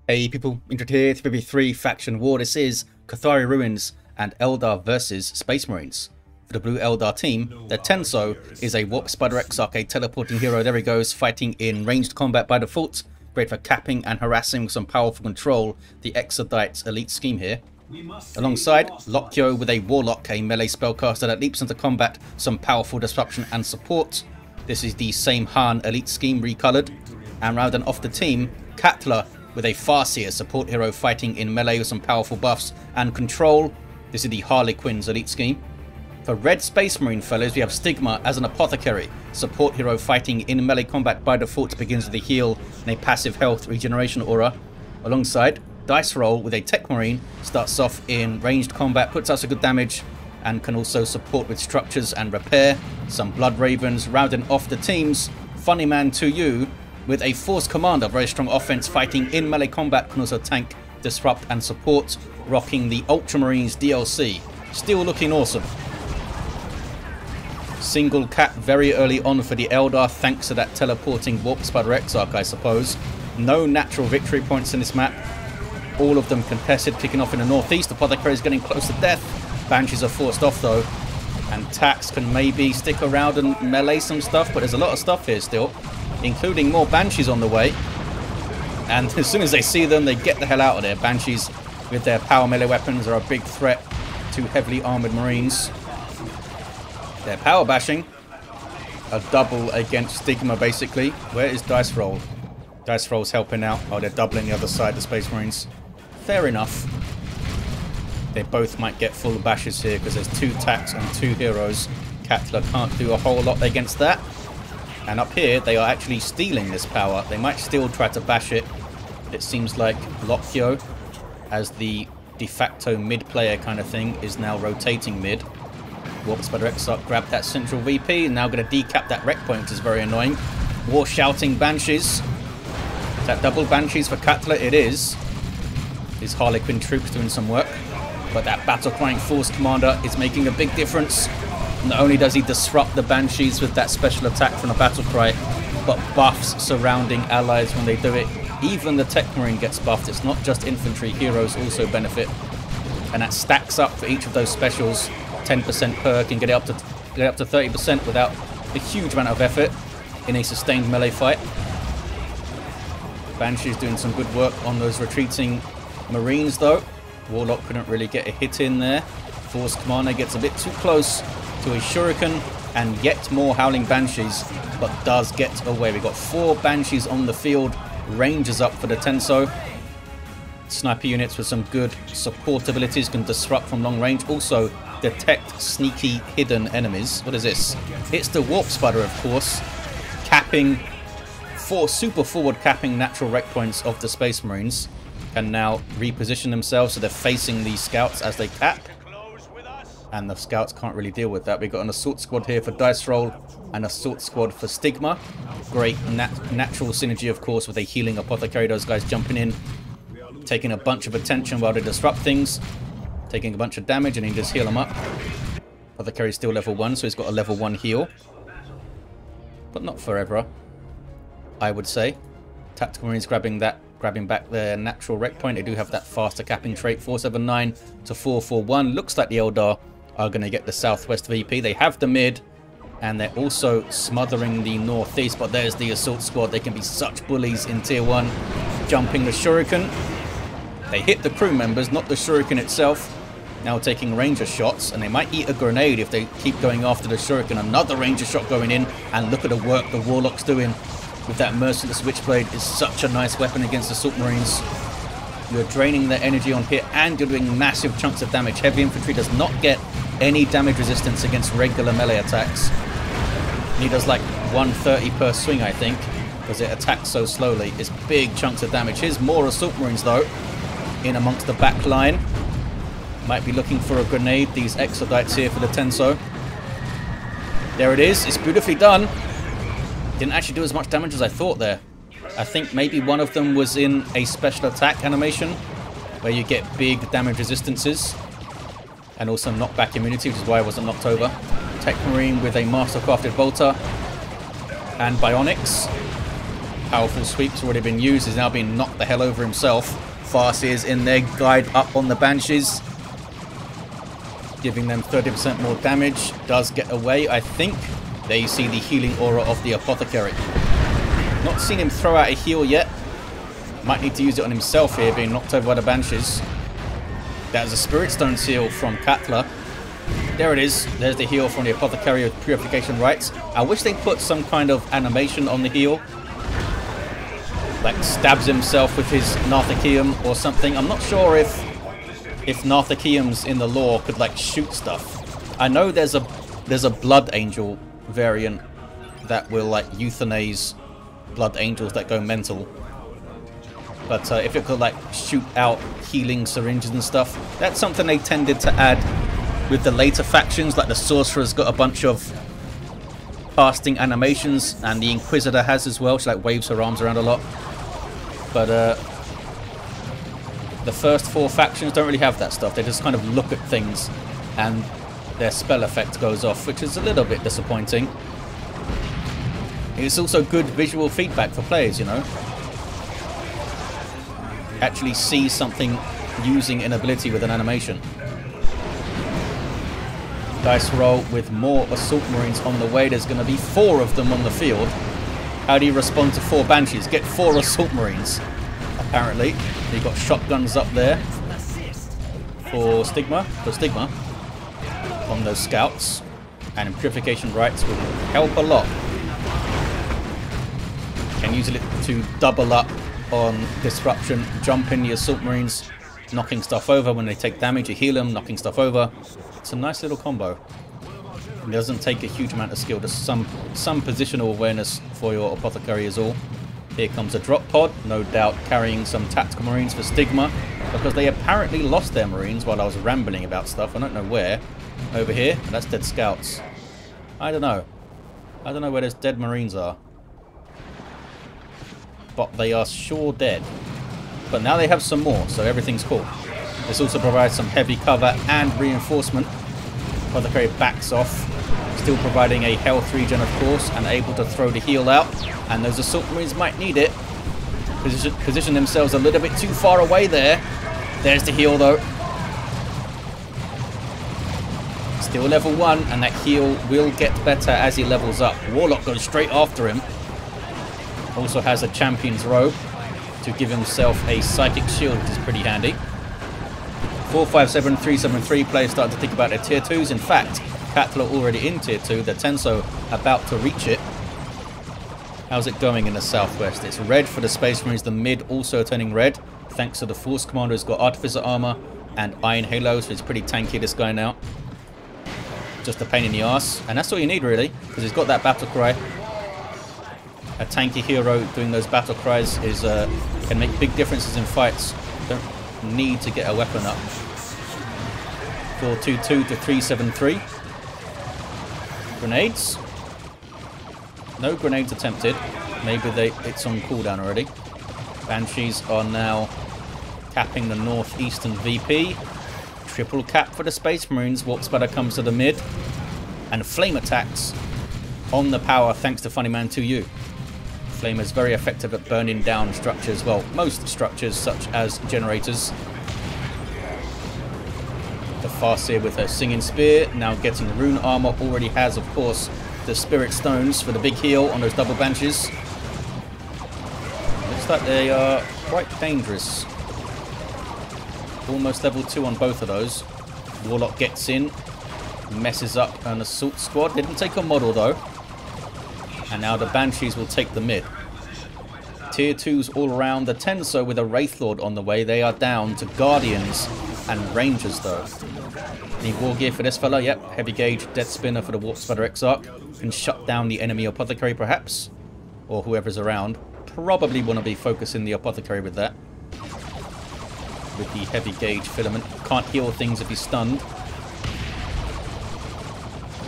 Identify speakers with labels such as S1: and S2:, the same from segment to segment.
S1: Hey people, interested here, 3v3 Faction War. This is Cathari Ruins and Eldar versus Space Marines. For the blue Eldar team, the Tenso is a Warp Spider Exarch, a teleporting hero. There he goes, fighting in ranged combat by default. Great for capping and harassing with some powerful control. The Exarch's elite scheme here. Alongside, Lokyo with a Warlock, a melee spellcaster that leaps into combat, some powerful disruption and support. This is the same Han elite scheme recolored. And rounding off the team, Katla with a Farseer support hero fighting in melee with some powerful buffs and control. This is the Harlequin's elite scheme. For red Space Marine fellows, we have Stigma as an Apothecary, support hero fighting in melee combat by default, begins with a heal and a passive health regeneration aura. Alongside, Dice Roll with a Techmarine starts off in ranged combat, puts out some good damage and can also support with structures and repair. Some Blood Ravens rounding off the teams. Funny Man to you with a Force Commander, very strong offense, fighting in melee combat, can also tank, disrupt and support, rocking the Ultramarines DLC. Still looking awesome. Single cap very early on for the Eldar, thanks to that teleporting Warp Spider Exarch, I suppose. No natural victory points in this map. All of them contested, kicking off in the northeast. Apothecary is getting close to death. Banshees are forced off though. And Tax can maybe stick around and melee some stuff, but there's a lot of stuff here still, including more Banshees on the way. And as soon as they see them, they get the hell out of there. Banshees with their power melee weapons are a big threat to heavily armored Marines. They're power bashing. A double against Stigma, basically. Where is Dice Roll? Dice Roll's helping out. Oh, they're doubling the other side, the Space Marines. Fair enough. They both might get full bashes here because there's 2 Tax and 2 heroes. Katla can't do a whole lot against that. And up here, they are actually stealing this power. They might still try to bash it. But it seems like Lokyo, as the de facto mid player kind of thing, is now rotating mid. Warp Spider Exarch grabbed that central VP and now going to decap that wreck point, which is very annoying. War shouting Banshees. Is that double Banshees for Katla? It is. His Harlequin troops doing some work. But that battle crying Force Commander is making a big difference. Not only does he disrupt the Banshees with that special attack from the battle cry, but buffs surrounding allies when they do it. Even the Techmarine gets buffed. It's not just infantry. Heroes also benefit. And that stacks up for each of those specials. 10% perk and get it up to 30% without a huge amount of effort in a sustained melee fight. Banshee's doing some good work on those retreating Marines though. Warlock couldn't really get a hit in there. Force Commander gets a bit too close to a Shuriken and yet more Howling Banshees, but does get away. We've got 4 Banshees on the field. Rangers up for the Tenso. Sniper units with some good support abilities can disrupt from long range. Also detect sneaky hidden enemies. What is this? It's the Warp Spider, of course, capping super forward capping natural wreck points of the Space Marines. Can now reposition themselves so they're facing these scouts as they cap. And the scouts can't really deal with that. We've got an assault squad here for Dice Roll and assault squad for Stigma. Great natural synergy, of course, with a healing Apothecary. Those guys jumping in, taking a bunch of attention while they disrupt things, taking a bunch of damage, and he just heal them up. Apothecary's still level 1, so he's got a level 1 heal. But not forever, I would say. Tactical Marines grabbing back their natural wreck point. They do have that faster capping trait. 479 to 441. Looks like the Eldar are going to get the southwest VP. They have the mid, and they're also smothering the northeast. But there's the assault squad. They can be such bullies in tier 1. Jumping the Shuriken. They hit the crew members, not the Shuriken itself. Now taking ranger shots, and they might eat a grenade if they keep going after the Shuriken. Another ranger shot going in, and look at the work the Warlock's doing with that merciless Witchblade. Is such a nice weapon against Assault Marines. You're draining their energy on here, and you're doing massive chunks of damage. Heavy infantry does not get any damage resistance against regular melee attacks. And he does like 130 per swing, I think, because it attacks so slowly. It's big chunks of damage. Here's more Assault Marines though, in amongst the back line. Might be looking for a grenade. These Exarchs here for the Tenso. There it is. It's beautifully done. Didn't actually do as much damage as I thought there. I think maybe one of them was in a special attack animation where you get big damage resistances and also knockback immunity, which is why I wasn't knocked over. Techmarine with a mastercrafted bolter and bionics. Powerful sweep's already been used. He's now being knocked the hell over himself. Farseer's in there, guide up on the Banshees, giving them 30% more damage. Does get away, I think. There you see the healing aura of the Apothecary. Not seen him throw out a heal yet. Might need to use it on himself here, being knocked over by the Banshees. That is a Spirit Stone seal from Katla. There it is. There's the heal from the Apothecary with Purification Rites. I wish they put some kind of animation on the heal. Like stabs himself with his Narthekium or something. I'm not sure if Narthekiums in the lore could like shoot stuff. I know there's a Blood Angel variant that will like euthanize Blood Angels that go mental. But if it could like shoot out healing syringes and stuff, that's something they tended to add with the later factions. Like the Sorcerer's got a bunch of casting animations, and the Inquisitor has as well. She like waves her arms around a lot. But the first 4 factions don't really have that stuff. They just kind of look at things and their spell effect goes off, which is a little bit disappointing. It's also good visual feedback for players, you know. Actually see something using an ability with an animation. Dice roll with more Assault Marines on the way. There's going to be 4 of them on the field. How do you respond to 4 Banshees? Get 4 Assault Marines, apparently. You've got shotguns up there for Stigma. On those scouts. And Purification Rites will help a lot. Can use it to double up on Disruption, jump in the Assault Marines, knocking stuff over when they take damage. You heal them, knocking stuff over. It's a nice little combo. It doesn't take a huge amount of skill. Just some positional awareness for your Apothecary is all. Here comes a drop pod, no doubt carrying some tactical Marines for Stigma, because they apparently lost their Marines while I was rambling about stuff. I don't know where. Over here, that's dead scouts. I don't know. I don't know where those dead Marines are. But they are sure dead. But now they have some more, so everything's cool. This also provides some heavy cover and reinforcement. Apothecary backs off, still providing a health regen, of course, and able to throw the heal out. And those Assault Marines might need it. Position themselves a little bit too far away there. There's the heal, though. Still level 1, and that heal will get better as he levels up. Warlock goes straight after him. Also has a Champion's Robe to give himself a Psychic Shield, which is pretty handy. 457, 373 players starting to think about their tier 2s. In fact, Katla already in tier 2. The Tenso about to reach it. How's it going in the southwest? It's red for the Space Marines. The mid also turning red, thanks to the Force Commander who's got Artificer Armor and Iron Halo, so he's pretty tanky, this guy now. Just a pain in the ass. And that's all you need, really, because he's got that battle cry. A tanky hero doing those battle cries is can make big differences in fights. Don't need to get a weapon up. 422 to 373. Grenades. No grenades attempted. Maybe it's on cooldown already. Banshees are now capping the northeastern VP. Triple cap for the Space Marines. Warp Spider comes to the mid. And flame attacks on the power thanks to Funnyman 2U. Flame is very effective at burning down structures. Well, most structures such as generators. The Farseer with her Singing Spear. Now getting rune armor. Already has, of course, the Spirit Stones for the big heal on those double Banshees. Looks like they are quite dangerous. Almost level 2 on both of those. Warlock gets in. Messes up an assault squad. Didn't take a model though. And now the Banshees will take the mid. Tier 2s all around. The Tenso with a Wraithlord on the way. They are down to Guardians and Rangers though. Need war gear for this fella. Yep. Heavy gauge Death Spinner for the Warp Spider Exarch. Can shut down the enemy Apothecary perhaps. Or whoever's around. Probably want to be focusing the Apothecary with that. With the heavy gauge filament. Can't heal things if he's stunned.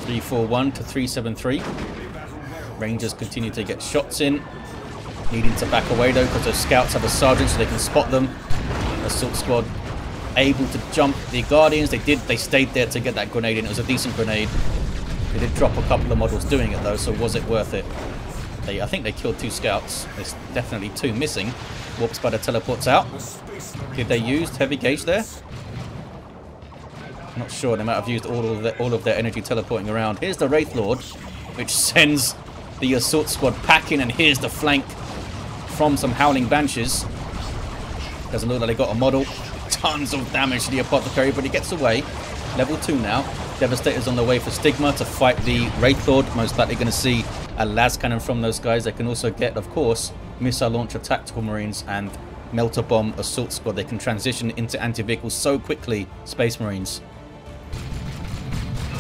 S1: 341 to 373. Rangers continue to get shots in. Needing to back away though because those scouts have a sergeant so they can spot them. Assault squad able to jump. The Guardians, they stayed there to get that grenade in. It was a decent grenade. They did drop a couple of models doing it though, so was it worth it? I think they killed 2 scouts. There's definitely 2 missing. Warp Spider teleports out. Did they use heavy gauge there? Not sure. They might have used all of their energy teleporting around. Here's the Wraith Lord, which sends the assault squad packing, and here's the flank from some Howling Banshees. Doesn't look like they got a model. Tons of damage to the Apothecary, but he gets away. Level 2 now. Devastator's on the way for Stigma to fight the Wraith Lord. Most likely going to see a las cannon from those guys. They can also get, of course, missile launcher tactical marines and melter bomb assault squad. They can transition into anti-vehicles so quickly, Space Marines.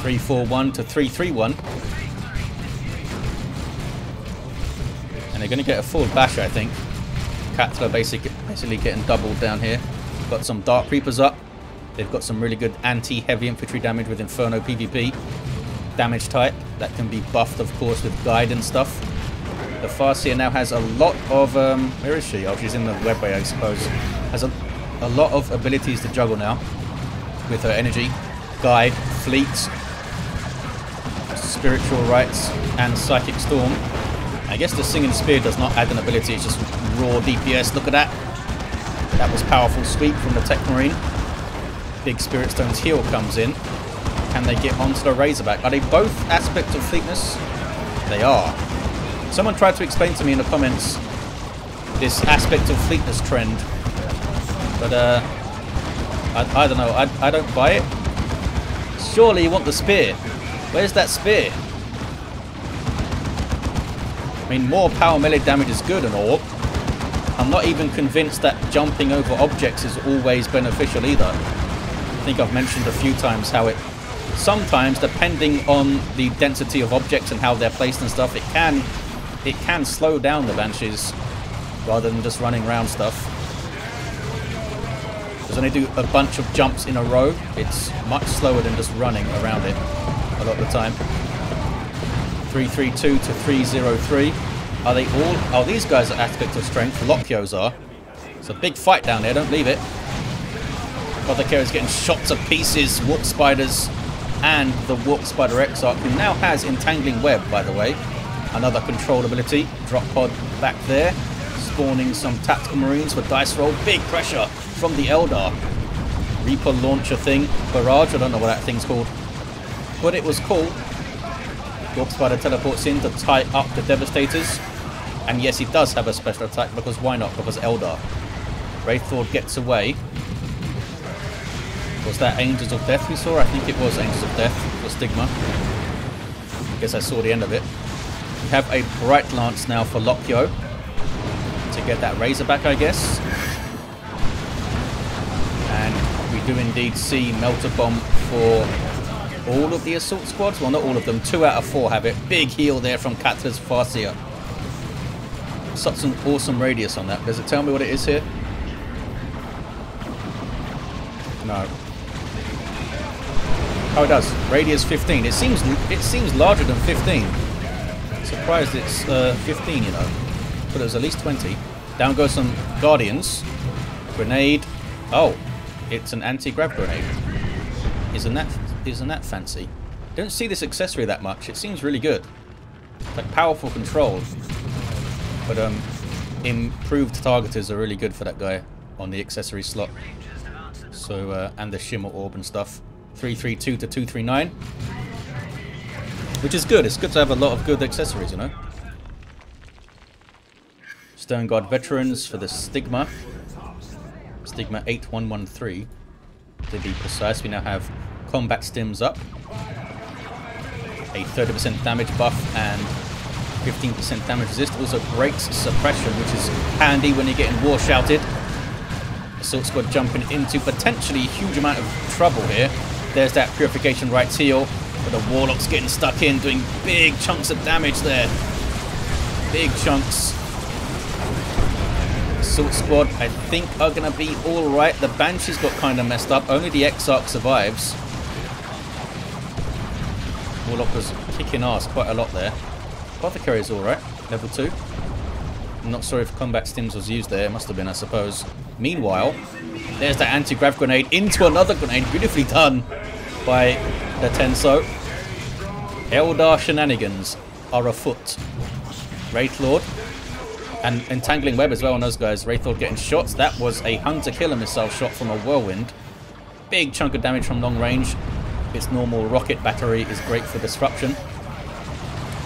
S1: 3-4-1 to 3-3-1. And they're going to get a full basher, I think. Katla basically getting doubled down here. Got some Dark Reapers up. They've got some really good anti-heavy infantry damage with Inferno PvP. Damage type. That can be buffed, of course, with Guide and stuff. The Farseer now has a lot of... where is she? Oh, she's in the webway, I suppose. Has a lot of abilities to juggle now. With her energy. Guide, Fleet, Spiritual Rites, and Psychic Storm. I guess the Singing Spear does not add an ability, it's just raw DPS. Look at that. That was powerful sweep from the Techmarine. Big Spirit Stone's heal comes in. Can they get onto the Razorback? Are they both aspects of fleetness? They are. Someone tried to explain to me in the comments this aspect of fleetness trend. But I don't know. I don't buy it. Surely you want the spear. Where's that spear? I mean, more power melee damage is good and all. I'm not even convinced that jumping over objects is always beneficial either. I think I've mentioned a few times how it sometimes, depending on the density of objects and how they're placed and stuff, it can slow down the Banshees rather than just running around stuff. Because when they do a bunch of jumps in a row, it's much slower than just running around it a lot of the time. 3-3-2 to 3-0-3. Are they all... Oh, these guys are aspects of strength. Lokyos are. It's a big fight down there. Don't leave it. Apothecary is getting shot to pieces. Warp Spiders and the Warp Spider Exarch, who now has Entangling Web, by the way. Another control ability. Drop pod back there. Spawning some tactical marines for dice roll. Big pressure from the Eldar. Reaper launcher thing. Barrage. I don't know what that thing's called. But it was cool. Warp Spider teleports in to tie up the Devastators. And yes, he does have a special attack, because why not? Because Eldar. Wraith Lord gets away. Was that Angels of Death we saw? I think it was Angels of Death for Stigma. I guess I saw the end of it. We have a Bright Lance now for Lokyo to get that Razorback, I guess. And we do indeed see Melter Bomb for all of the assault squads. Well, not all of them. 2 out of 4 have it. Big heal there from Katla's Farseer. Such an awesome radius on that. Does it tell me what it is here? No. Oh, it does. Radius 15. It seems larger than 15. Surprised it's 15, you know. But it was at least 20. Down goes some Guardians. Grenade. Oh, it's an anti-grav grenade. Isn't that fancy? Don't see this accessory that much. It seems really good. Like powerful control. But improved targeters are really good for that guy on the accessory slot. So and the Shimmer Orb and stuff. 3-3-2 to 2-3-9. Which is good. It's good to have a lot of good accessories, you know. Stone Guard Veterans for the Stigma. Stigma 8113. To be precise, we now have Combat Stims up. A 30% damage buff and 15% damage resist. Also breaks suppression, which is handy when you're getting war shouted. Assault Squad jumping into potentially a huge amount of trouble here. There's that Purification Rites heal. But the Warlock's getting stuck in, doing big chunks of damage there. Big chunks. Assault Squad, I think, are going to be alright. The Banshee's got kind of messed up. Only the Exarch survives. Warlock was kicking ass quite a lot there. Apothecary is alright. Level 2. I'm not sure if Combat Stims was used there. It must have been, I suppose. Meanwhile, there's that anti-grav grenade into another grenade. Beautifully done by the Tenso. Eldar shenanigans are afoot. Wraithlord. And Entangling Web as well on those guys. Wraithlord getting shots. That was a Hunter Killer Missile shot from a Whirlwind. Big chunk of damage from long range. Its normal rocket battery is great for disruption.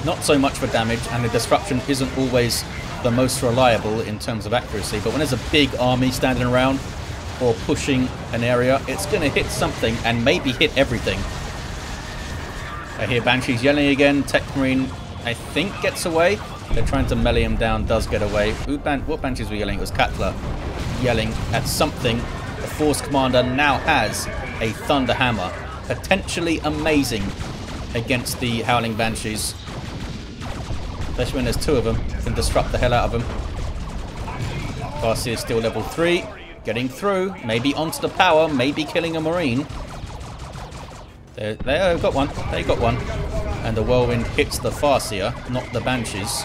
S1: Not so much for damage, and the disruption isn't always the most reliable in terms of accuracy. But when there's a big army standing around or pushing an area, it's going to hit something and maybe hit everything. I hear Banshees yelling again. Techmarine, I think, gets away. They're trying to melee him down, does get away. What Banshees were yelling? It was Katla yelling at something. The Force Commander now has a Thunder Hammer. Potentially amazing against the Howling Banshees. Especially when there's two of them. Can disrupt the hell out of them. Farseer is still level 3. Getting through. Maybe onto the power. Maybe killing a Marine. They got one. They got one. And the Whirlwind hits the Farseer, not the Banshees.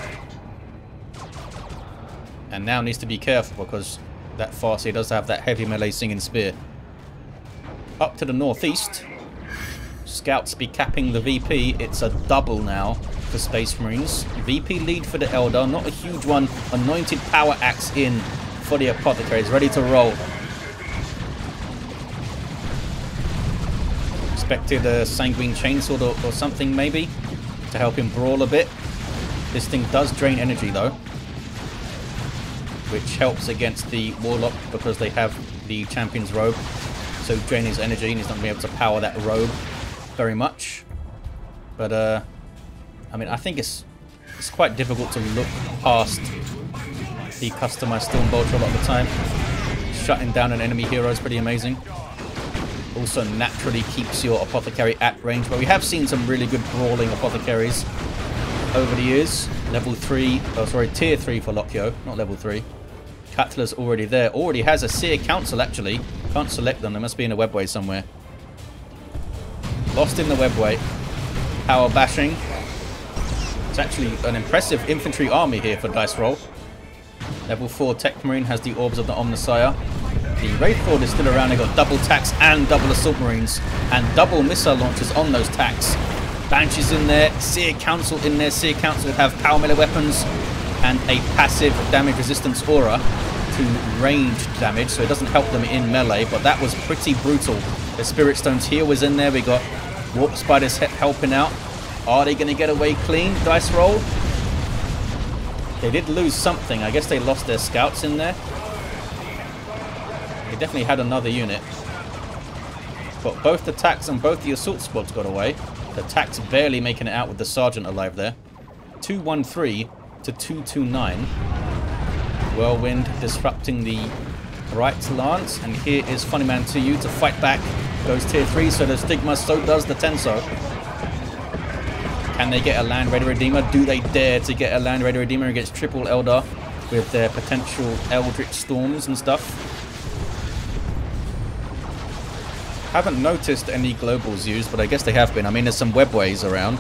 S1: And now needs to be careful because that Farseer does have that heavy melee Singing Spear. Up to the northeast. Scouts be capping the VP. It's a double now for Space Marines. VP lead for the Eldar. Not a huge one. Anointed Power Axe in for the Apothecary. Is ready to roll. Expected a Sanguine Chainsword or something maybe to help him brawl a bit. This thing does drain energy though, which helps against the Warlock because they have the Champion's Robe. So drain his energy and he's not going to be able to power that robe very much. But I mean, I think it's quite difficult to look past the customized Stormbolter a lot of the time. Shutting down an enemy hero is pretty amazing. Also naturally keeps your Apothecary at range, but we have seen some really good brawling Apothecaries over the years. Level 3, oh sorry, tier 3 for Lokyo, not level 3. Katla's already there. Already has a Seer Council actually. Can't select them, they must be in a webway somewhere. Lost in the webway. Power bashing. It's actually an impressive infantry army here for Dice Roll. Level 4 Techmarine has the Orbs of the Omnissiah. The Wraithlord is still around. They've got double tax and double Assault Marines and double missile launchers on those tacks. Banshees in there, Seer Council in there. Seer Council have power melee weapons and a passive damage resistance aura to ranged damage, so it doesn't help them in melee, but that was pretty brutal. The Spirit Stone's here was in there. We got Warp Spiders helping out. Are they going to get away clean? Dice roll. They did lose something. I guess they lost their scouts in there. They definitely had another unit. But both the Tax and both the Assault Squads got away. The Tax barely making it out with the Sergeant alive there. 213 to 229. Whirlwind disrupting the right lance. And here is Funnyman to you to fight back. Goes tier 3, so the Stigma, so does the Tenso. Can they get a Land Raider Redeemer? Do they dare to get a Land Raider Redeemer against triple Eldar with their potential Eldritch Storms and stuff? Haven't noticed any globals used, but I guess they have been. I mean, there's some webways around.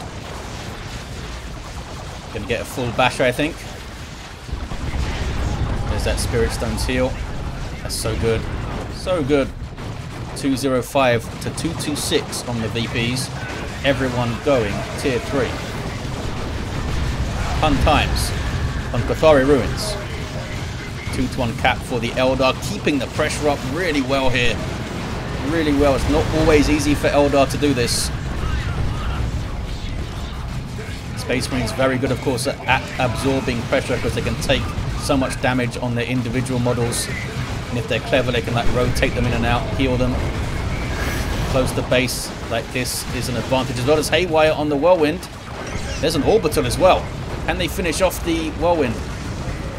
S1: Gonna get a full bash, I think. There's that Spirit Stone's heal. That's so good. So good. 205 to 226 on the VPs. Everyone going tier 3. Fun times on Cathari Ruins. 2-1 cap for the Eldar, keeping the pressure up really well here. Really well. It's not always easy for Eldar to do this. Space Marines very good, of course, at absorbing pressure because they can take so much damage on their individual models. And if they're clever, they can like rotate them in and out, heal them. Close the base like this is an advantage, as well as Haywire on the Whirlwind. There's an Orbital as well. Can they finish off the Whirlwind?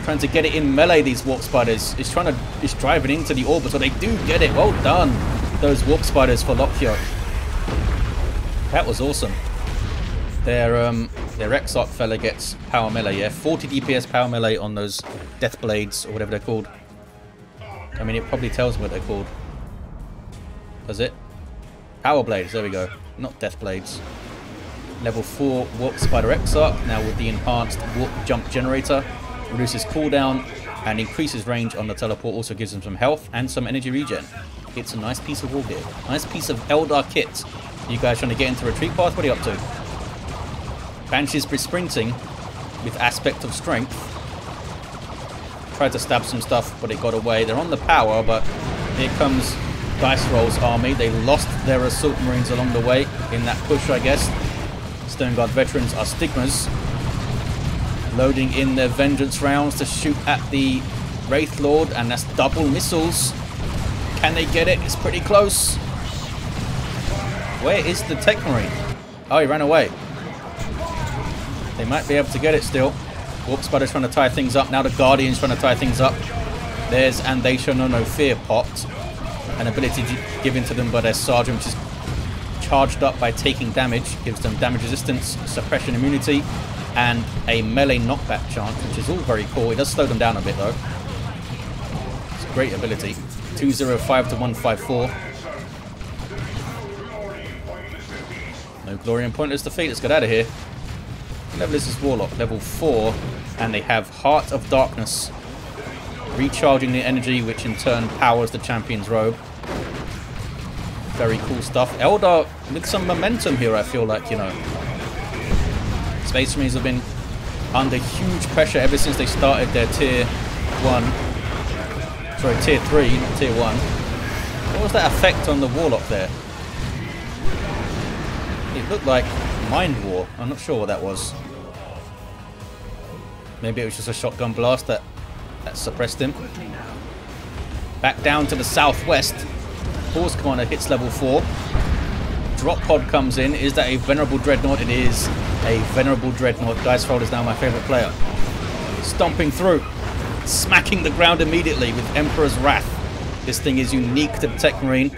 S1: Trying to get it in melee, these Warp Spiders. It's driving into the Orbital. They do get it. Well done, those Warp Spiders for Lokyo. That was awesome. Their Exarch fella gets power melee, yeah? 40 DPS power melee on those Death Blades, or whatever they're called. I mean, it probably tells me what they're called. Does it? Power Blades, there we go. Not Death Blades. Level 4 Warp Spider Exarch, now with the enhanced Warp Jump Generator. Reduces cooldown and increases range on the teleport. Also gives them some health and some energy regen. It's a nice piece of war gear. Nice piece of Eldar kit. You guys trying to get into retreat path? What are you up to? Banshees sprinting. with aspect of strength. Tried to stab some stuff, but it got away. They're on the power, but here comes Dice Roll's army. They lost their Assault Marines along the way in that push, I guess. Stone Guard veterans are stigmas. Loading in their vengeance rounds to shoot at the Wraith Lord, and that's double missiles. Can they get it? It's pretty close. Where is the Techmarine? Oh, he ran away. They might be able to get it still. Warp Spider's trying to tie things up. Now the Guardian's trying to tie things up. There's And They Shall Know No Fear popped. An ability given to them by their Sergeant, which is charged up by taking damage. Gives them damage resistance, suppression immunity, and a melee knockback chance, which is all very cool. It does slow them down a bit though. It's a great ability. 205 to 154. No glory and pointless defeat. Let's get out of here. What level is this Warlock? Level 4. And they have Heart of Darkness. Recharging the energy, which in turn powers the champion's robe. Very cool stuff. Eldar with some momentum here, I feel like, you know. Space Marines have been under huge pressure ever since they started their tier 1. Sorry, tier 3, not tier 1. What was that effect on the Warlock there? It looked like Mind War. I'm not sure what that was. Maybe it was just a shotgun blast that suppressed him. Back down to the southwest. Force Commander hits level 4. Drop pod comes in. Is that a Venerable Dreadnought? It is a Venerable Dreadnought. Dice Roll is now my favourite player. Stomping through. Smacking the ground immediately with Emperor's Wrath. This thing is unique to the Techmarine.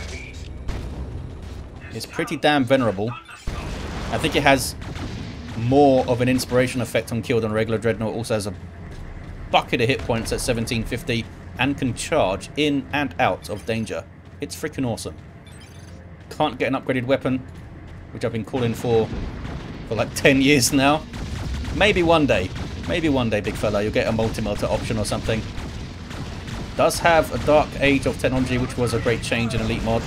S1: It's pretty damn venerable. I think it has more of an inspiration effect on kill than regular Dreadnought. Also has a bucket of hit points at 1750 and can charge in and out of danger. It's freaking awesome. Can't get an upgraded weapon, which I've been calling for like 10 years now. Maybe one day, big fella, you'll get a multi-melter option or something. Does have a Dark Age of technology, which was a great change in Elite mod.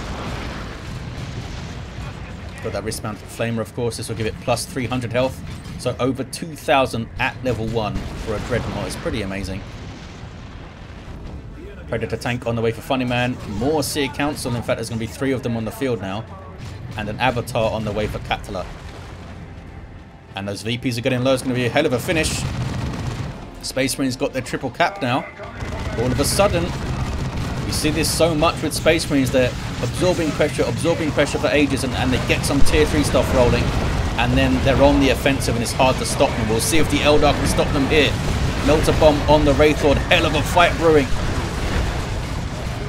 S1: Got that wrist-mounted flamer, of course. This will give it plus 300 health. So over 2,000 at level 1 for a Dreadnought is pretty amazing. Predator tank on the way for Funny Man. More Seer Council. In fact, there's going to be 3 of them on the field now. And an Avatar on the way for Katla. And those VPs are getting low. It's going to be a hell of a finish. Space Marines got their triple cap now. All of a sudden, we see this so much with Space Marines. They're absorbing pressure for ages, and they get some tier 3 stuff rolling. And then they're on the offensive, and it's hard to stop them. We'll see if the Eldar can stop them here. Melter Bomb on the Wraith Lord. Hell of a fight brewing.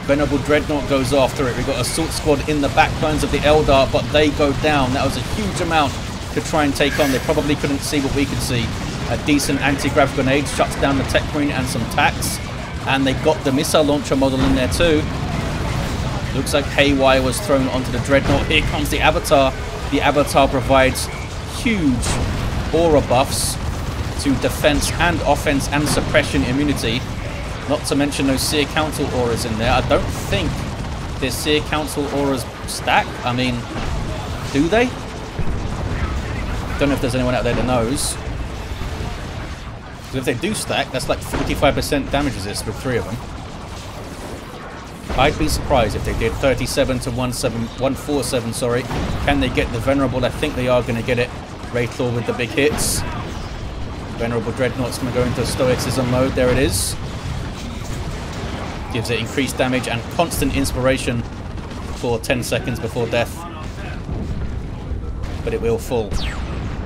S1: Venerable Dreadnought goes after it. We've got Assault Squad in the backlines of the Eldar, but they go down. That was a huge amount to try and take on. They probably couldn't see what we could see. A decent anti-grav grenade shuts down the Techmarine and some tacks. And they got the missile launcher model in there too. Looks like Haywire was thrown onto the Dreadnought. Here comes the Avatar. The Avatar provides huge aura buffs to defense and offense and suppression immunity. Not to mention those Seer Council auras in there. I don't think their Seer Council auras stack. I mean, do they? Don't know if there's anyone out there that knows. Because if they do stack, that's like 45% damage resist with 3 of them. I'd be surprised if they did. 37 to 147, sorry. Can they get the Venerable? I think they are going to get it. Wraith Lord with the big hits. Venerable Dreadnought's going to go into Stoicism mode. There it is. Gives it increased damage and constant inspiration for 10 seconds before death. But it will fall.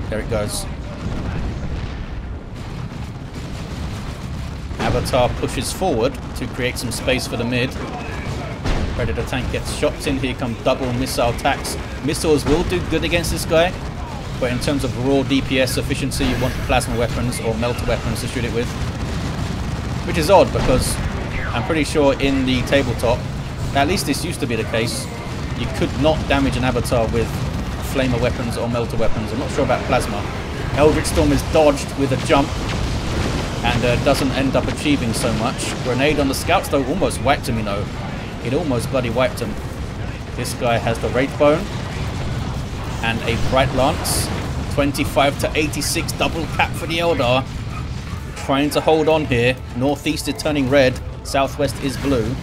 S1: There it goes. Avatar pushes forward to create some space for the mid. Predator tank gets shots in. Here come double missile attacks. Missiles will do good against this guy, but in terms of raw DPS efficiency, you want plasma weapons or melter weapons to shoot it with. Which is odd, because I'm pretty sure in the tabletop, at least this used to be the case, you could not damage an Avatar with flamer weapons or melter weapons. I'm not sure about plasma. Eldritch Storm is dodged with a jump and doesn't end up achieving so much. Grenade on the scouts though almost wiped him, you know. It almost bloody wiped him. This guy has the Wraith Bone and a Bright Lance. 25 to 86 double cap for the Eldar. trying to hold on here. Northeast is turning red. Southwest is blue.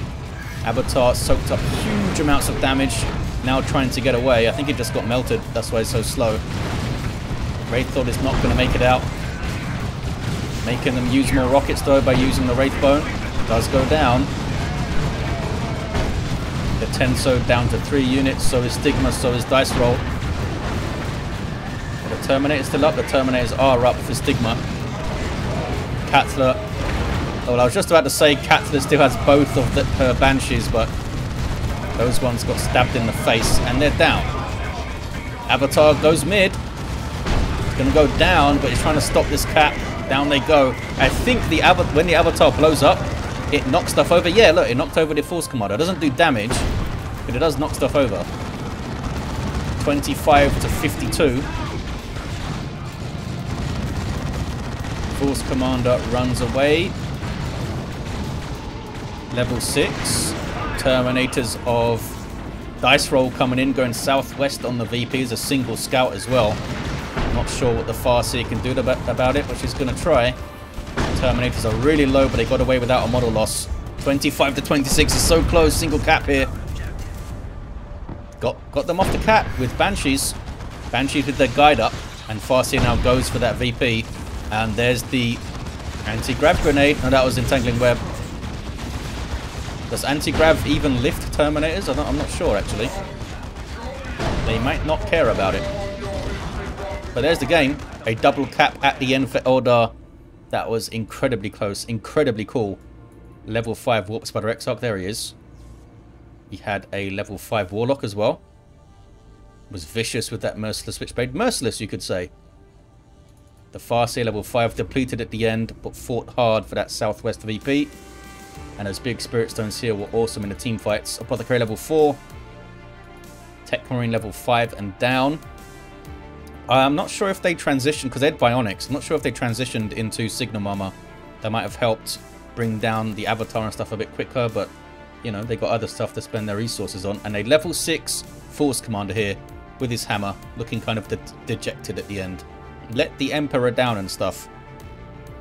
S1: Avatar soaked up huge amounts of damage. Now trying to get away. I think it just got melted. That's why it's so slow. Wraithlord is not going to make it out. Making them use more rockets though by using the Wraithbone. Does go down. The Tenso down to 3 units. So is Stigma. So is Dice Roll. The Terminator's still up. The Terminators are up for Stigma. Katla. Well, I was just about to say Katla still has both of her Banshees, but those ones got stabbed in the face and they're down. Avatar goes mid. It's going to go down, but he's trying to stop this Cat. Down they go. I think when the Avatar blows up, it knocks stuff over. Yeah, look, it knocked over the Force Commander. It doesn't do damage, but it does knock stuff over. 25 to 52. Force Commander runs away. Level 6. Terminators of Dice Roll coming in, going southwest on the VP as a single scout as well. Not sure what the Farseer can do about it, but she's going to try. Terminators are really low, but they got away without a model loss. 25 to 26 is so close. Single cap here. Got them off the cap with Banshees. Banshees with their guide up, and Farseer now goes for that VP. And there's the anti-grav grenade. No, that was entangling web. Does anti-grav even lift Terminators? I'm not sure, actually. They might not care about it. But there's the game. A double cap at the end for Eldar. That was incredibly close. Incredibly cool. Level 5 Warp Spider Exarch. There he is. He had a level 5 Warlock as well. Was vicious with that Merciless Switchblade. Merciless, you could say. The Farseer level 5 depleted at the end, but fought hard for that Southwest VP. And those big Spirit Stones here were awesome in the team fights. Apothecary level 4. Techmarine level 5 and down. I'm not sure if they transitioned, because they had Bionics. I'm not sure if they transitioned into Signum Armor. That might have helped bring down the Avatar and stuff a bit quicker, but, you know, they got other stuff to spend their resources on. And a level 6 Force Commander here with his hammer, looking kind of dejected at the end. Let the Emperor down and stuff.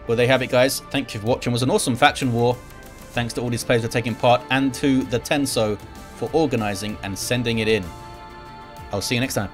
S1: Well, there you have it, guys. Thank you for watching. It was an awesome faction war. Thanks to all these players for taking part, and to the Tenso for organising and sending it in. I'll see you next time.